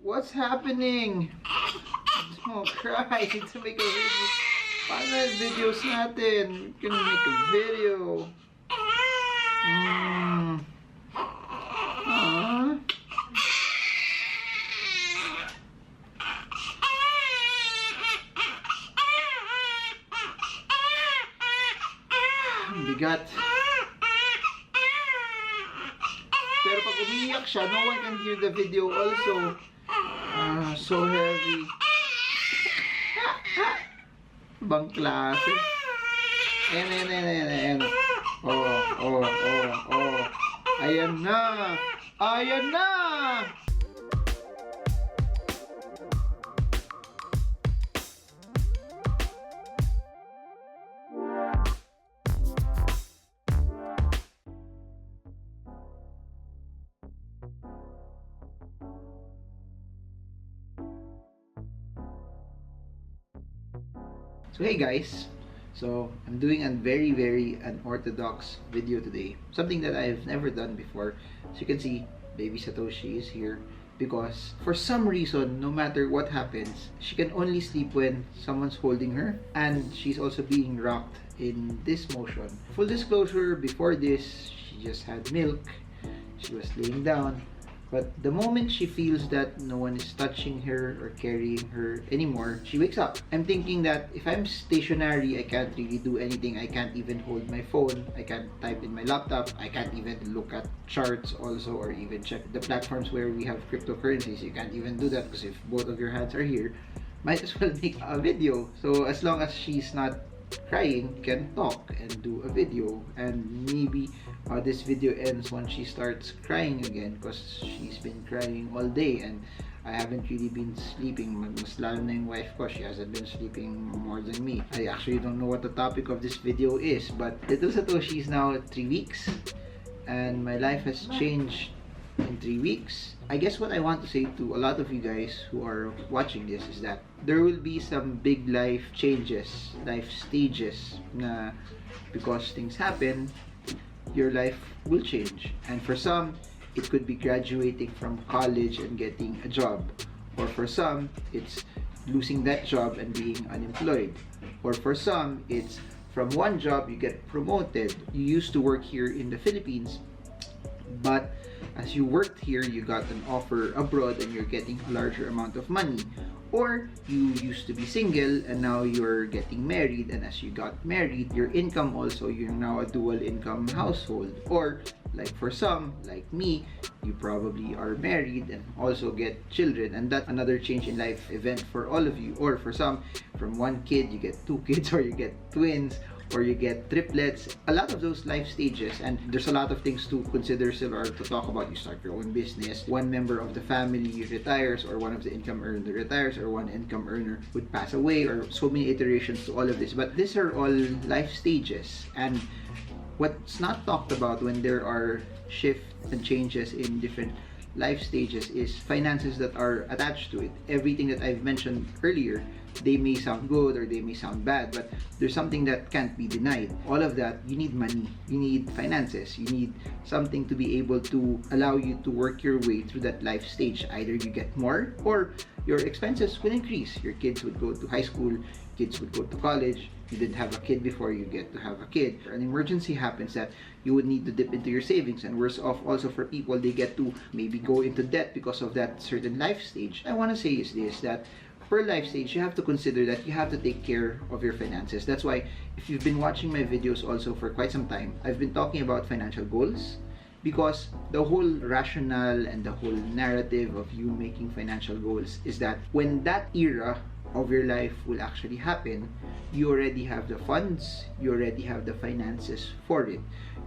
What's happening? Don't cry to make a video. Paano yung videos natin? We're gonna make a video. Bigat. Pero pag umiiyak siya, no one can hear the video also. So heavy. Bang klase. Ayan. Oh. Ayan na. So hey guys, so I'm doing a very unorthodox video today. Something that I've never done before. As you can see, baby Satoshi is here because for some reason, no matter what happens, she can only sleep when someone's holding her, and she's also being rocked in this motion. Full disclosure, before this, she just had milk. She was laying down. But the moment she feels that no one is touching her or carrying her anymore, she wakes up. I'm thinking that if I'm stationary, I can't really do anything. I can't even hold my phone. I can't type in my laptop. I can't even look at charts also, or even check the platforms where we have cryptocurrencies. You can't even do that because if both of your hands are here, might as well make a video. So as long as she's not crying, can talk and do a video, and maybe this video ends when she starts crying again because she's been crying all day and I haven't really been sleeping. Mas lalo na yung wife ko, she hasn't been sleeping more than me. I actually don't know what the topic of this video is, but little Satoshi is now 3 weeks and my life has changed in 3 weeks. I guess what I want to say to a lot of you guys who are watching this is that there will be some big life changes, life stages na because things happen, your life will change. And for some, it could be graduating from college and getting a job. Or for some, it's losing that job and being unemployed. Or for some, it's from one job you get promoted. You used to work here in the Philippines, but as you worked here, you got an offer abroad and you're getting a larger amount of money. Or you used to be single and now you're getting married, and as you got married, your income also, you're now a dual income household. Or like for some, like me, you probably are married and also get children, and that's another change in life event for all of you. Or for some, from one kid you get 2 kids, or you get twins, or you get triplets. A lot of those life stages, and there's a lot of things to consider still or to talk about. You start your own business, one member of the family retires, or one of the income earner retires, or one income earner would pass away, or so many iterations to all of this. But these are all life stages, and what's not talked about when there are shifts and changes in different life stages is finances that are attached to it. Everything that I've mentioned earlier, they may sound good or they may sound bad, but there's something that can't be denied. All of that, you need money, you need finances, you need something to be able to allow you to work your way through that life stage. Either you get more or your expenses will increase. Your kids would go to high school, kids would go to college. You didn't have a kid before, you get to have a kid. An emergency happens that you would need to dip into your savings, and worse off also for people, they get to maybe go into debt because of that certain life stage. I want to say is this, that per life stage, you have to consider that you have to take care of your finances. That's why if you've been watching my videos also for quite some time, I've been talking about financial goals, because the whole rationale and the whole narrative of you making financial goals is that when that era of your life will actually happen, you already have the funds, you already have the finances for it,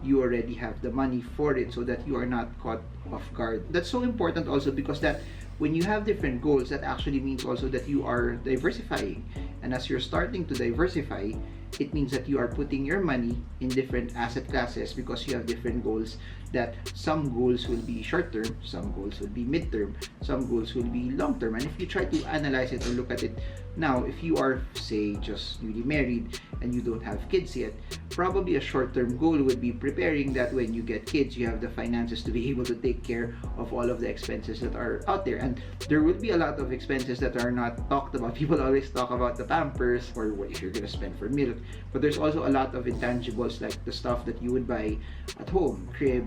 you already have the money for it, so that you are not caught off guard. That's so important also because that when you have different goals, that actually means also that you are diversifying. And as you're starting to diversify, it means that you are putting your money in different asset classes because you have different goals that some goals will be short-term, some goals will be mid-term, some goals will be long-term. And if you try to analyze it or look at it now, if you are, say, just newly married and you don't have kids yet, probably a short-term goal would be preparing that when you get kids, you have the finances to be able to take care of all of the expenses that are out there. And there will be a lot of expenses that are not talked about. People always talk about the Pampers or what if you're going to spend for milk, but there's also a lot of intangibles like the stuff that you would buy at home, crib,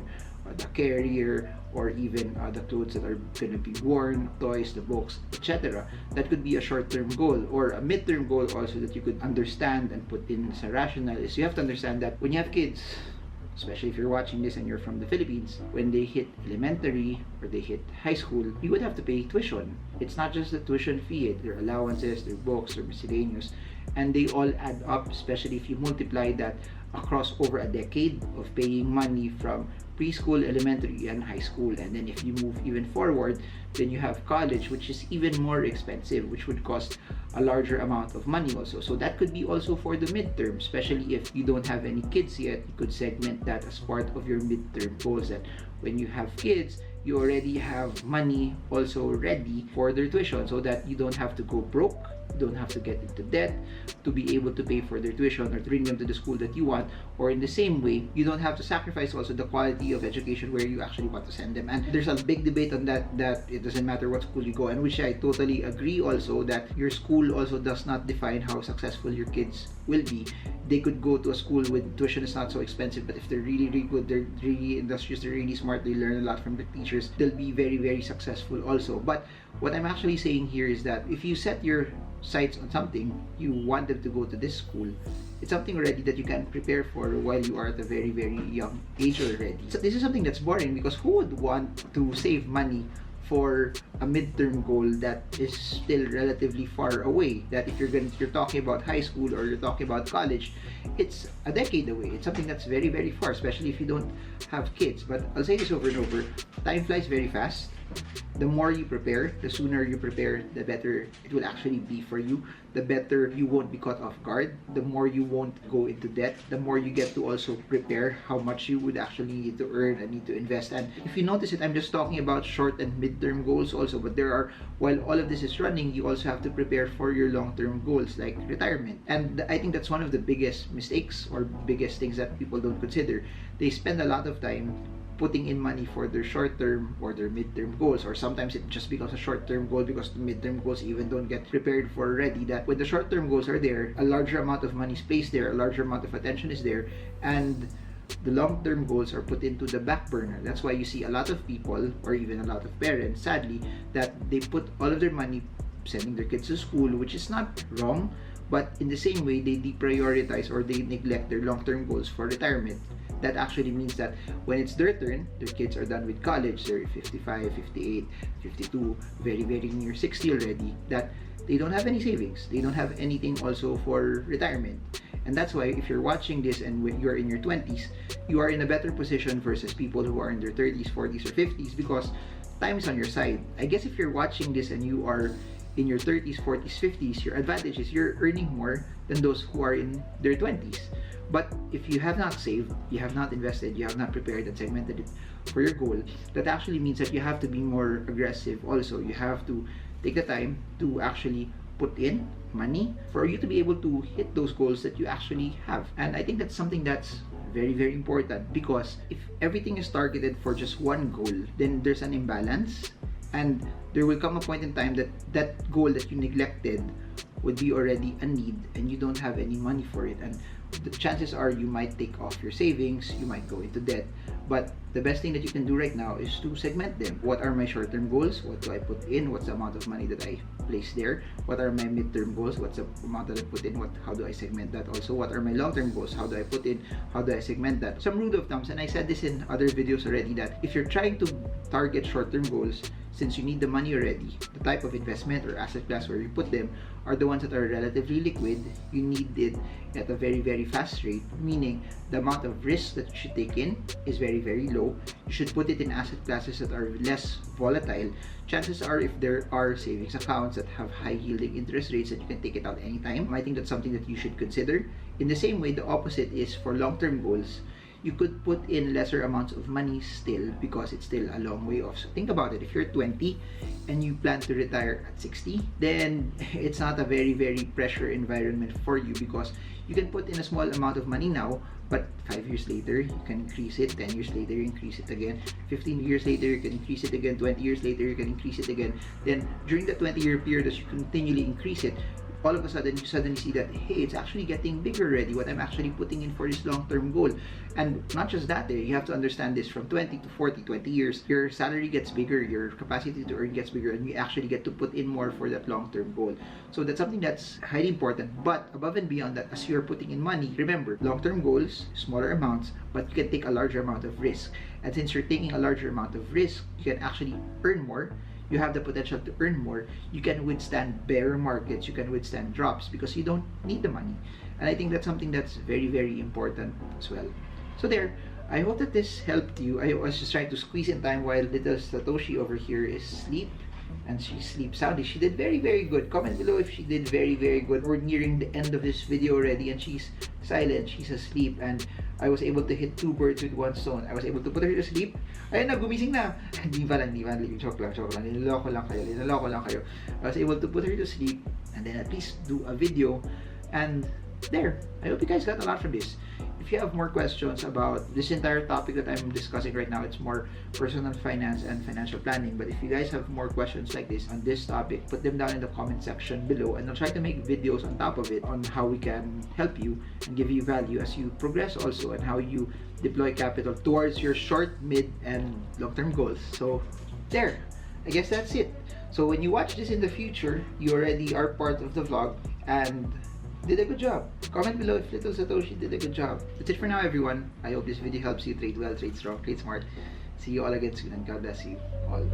the carrier, or even the clothes that are going to be worn, toys, the books, etc. That could be a short-term goal. Or a mid-term goal also that you could understand and put in as a rational is you have to understand that when you have kids, especially if you're watching this and you're from the Philippines, when they hit elementary or they hit high school, you would have to pay tuition. It's not just the tuition fee, their allowances, their books, their miscellaneous, and they all add up, especially if you multiply that across over a decade of paying money from preschool, elementary, and high school. And then if you move even forward, then you have college, which is even more expensive, which would cost a larger amount of money also. So that could be also for the midterm, especially if you don't have any kids yet. You could segment that as part of your midterm goals, that when you have kids, you already have money also ready for their tuition so that you don't have to go broke, you don't have to get into debt to be able to pay for their tuition or to bring them to the school that you want. Or in the same way, you don't have to sacrifice also the quality of education where you actually want to send them. And there's a big debate on that it doesn't matter what school you go, and which I totally agree also, that your school also does not define how successful your kids will be. They could go to a school with tuition is not so expensive, but if they're really, really good, they're really industrious, they're really smart, they learn a lot from the teachers, they'll be very, very successful also. But what I'm actually saying here is that if you set your sights on something, you want them to go to this school, it's something already that you can prepare for while you are at a very, very young age already. So this is something that's boring, because who would want to save money for a midterm goal that is still relatively far away? That if you're talking about high school or you're talking about college, it's a decade away. It's something that's very, very far, especially if you don't have kids. But I'll say this over and over, time flies very fast. The more you prepare, the sooner you prepare, the better it will actually be for you. The better you won't be caught off guard, the more you won't go into debt, the more you get to also prepare how much you would actually need to earn and need to invest. And if you notice it, I'm just talking about short and mid-term goals also, but there are, while all of this is running, you also have to prepare for your long-term goals like retirement. And I think that's one of the biggest mistakes or biggest things that people don't consider. They spend a lot of time putting in money for their short-term or their mid-term goals, or sometimes it just becomes a short-term goal because the mid-term goals even don't get prepared for already. That when the short-term goals are there, a larger amount of money is placed there, a larger amount of attention is there, and the long-term goals are put into the back burner. That's why you see a lot of people, or even a lot of parents, sadly, that they put all of their money sending their kids to school, which is not wrong, but in the same way, they deprioritize or they neglect their long-term goals for retirement. That actually means that when it's their turn, their kids are done with college, they're 55, 58, 52, very, very near 60 already, that they don't have any savings. They don't have anything also for retirement. And that's why if you're watching this and when you're in your 20s, you are in a better position versus people who are in their 30s, 40s, or 50s, because time is on your side. I guess if you're watching this and you are in your 30s, 40s, 50s, your advantage is you're earning more than those who are in their 20s. But if you have not saved, you have not invested, you have not prepared and segmented it for your goal, that actually means that you have to be more aggressive also. You have to take the time to actually put in money for you to be able to hit those goals that you actually have. And I think that's something that's very, very important, because if everything is targeted for just one goal, then there's an imbalance, and there will come a point in time that that goal that you neglected would be already a need and you don't have any money for it. And the chances are you might take off your savings, you might go into debt. But the best thing that you can do right now is to segment them. What are my short-term goals? What do I put in? What's the amount of money that I place there? What are my mid-term goals? What's the amount that I put in? How do I segment that? Also, what are my long-term goals? How do I put in? How do I segment that? Some rule of thumbs, and I said this in other videos already, that if you're trying to target short-term goals, since you need the money already, the type of investment or asset class where you put them are the ones that are relatively liquid. You need it at a very, very fast rate, meaning the amount of risk that you should take in is very, very low. You should put it in asset classes that are less volatile. Chances are, if there are savings accounts that have high yielding interest rates that you can take it out anytime, I think that's something that you should consider. In the same way, the opposite is for long-term goals. you could put in lesser amounts of money still because it's still a long way off. So think about it. If you're 20 and you plan to retire at 60, then it's not a very, very pressure environment for you because you can put in a small amount of money now, but 5 years later, you can increase it. 10 years later, you increase it again. 15 years later, you can increase it again. 20 years later, you can increase it again. Then during the 20-year period, as you continually increase it, all of a sudden, you suddenly see that, hey, it's actually getting bigger already, what I'm actually putting in for this long-term goal. And not just that, you have to understand this, from 20 to 40, 20 years, your salary gets bigger, your capacity to earn gets bigger, and you actually get to put in more for that long-term goal. So that's something that's highly important. But above and beyond that, as you're putting in money, remember, long-term goals, smaller amounts, but you can take a larger amount of risk. And since you're taking a larger amount of risk, you can actually earn more. You have the potential to earn more. You can withstand bear markets. You can withstand drops because you don't need the money. And I think that's something that's very, very important as well. So there, I hope that this helped you. I was just trying to squeeze in time while little Satoshi over here is asleep. And she sleeps soundly. She did very, very good. Comment below if she did very, very good. We're nearing the end of this video already and she's silent. She's asleep and I was able to hit 2 birds with 1 stone. I was able to put her to sleep. Ayun na, gumising na. Hindi ba lang. Joke lang. Niloloko lang kayo. I was able to put her to sleep and then at least do a video. And there. I hope you guys got a lot from this. If you have more questions about this entire topic that I'm discussing right now, it's more personal finance and financial planning. But if you guys have more questions like this on this topic, put them down in the comment section below and I'll try to make videos on top of it on how we can help you and give you value as you progress also and how you deploy capital towards your short, mid, and long-term goals. So there, I guess that's it. So when you watch this in the future, you already are part of the vlog and did a good job. Comment below if little Satoshi did a good job. That's it for now, everyone. I hope this video helps you trade well, trade strong, trade smart. See you all again soon and God bless you all.